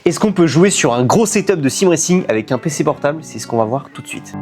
Est-ce qu'on peut jouer sur un gros setup de sim racing avec un PC portable? C'est ce qu'on va voir tout de suite.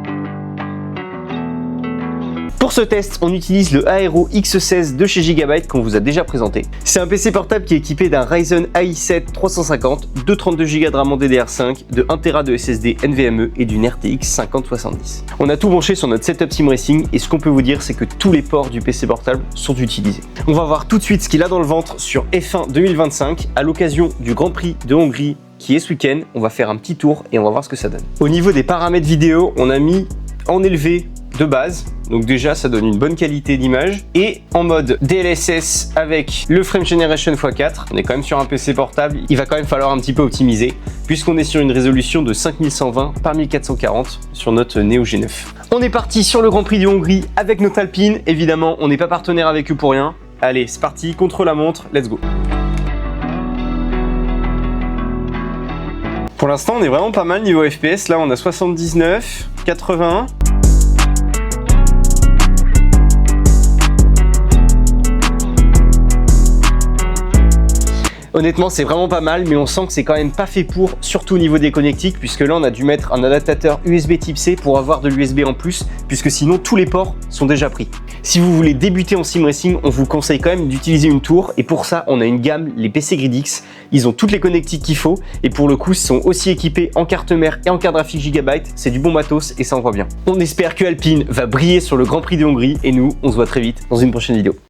Pour ce test, on utilise le Aero X16 de chez Gigabyte qu'on vous a déjà présenté. C'est un PC portable qui est équipé d'un Ryzen i7 350, de 32 Go de RAM en DDR5, de 1 Tera de SSD NVMe et d'une RTX 5070. On a tout branché sur notre setup sim racing et ce qu'on peut vous dire, c'est que tous les ports du PC portable sont utilisés. On va voir tout de suite ce qu'il a dans le ventre sur F1 2025 à l'occasion du Grand Prix de Hongrie qui est ce week-end. On va faire un petit tour et on va voir ce que ça donne. Au niveau des paramètres vidéo, on a mis en élevé de base, donc déjà ça donne une bonne qualité d'image, et en mode DLSS avec le Frame Generation x4. On est quand même sur un PC portable, il va quand même falloir un petit peu optimiser puisqu'on est sur une résolution de 5120 par 1440 sur notre Neo G9. On est parti sur le Grand Prix de Hongrie avec notre Alpine. Évidemment, on n'est pas partenaire avec eux pour rien. Allez, c'est parti, contre la montre, let's go. Pour l'instant, on est vraiment pas mal niveau FPS. Là, on a 79, 81. Honnêtement, c'est vraiment pas mal, mais on sent que c'est quand même pas fait pour, surtout au niveau des connectiques, puisque là, on a dû mettre un adaptateur USB type C pour avoir de l'USB en plus, puisque sinon, tous les ports sont déjà pris. Si vous voulez débuter en sim racing, on vous conseille quand même d'utiliser une tour, et pour ça, on a une gamme, les PC Gridix. Ils ont toutes les connectiques qu'il faut, et pour le coup, ils sont aussi équipés en carte mère et en carte graphique Gigabyte. C'est du bon matos, et ça envoie bien. On espère que Alpine va briller sur le Grand Prix de Hongrie, et nous, on se voit très vite dans une prochaine vidéo.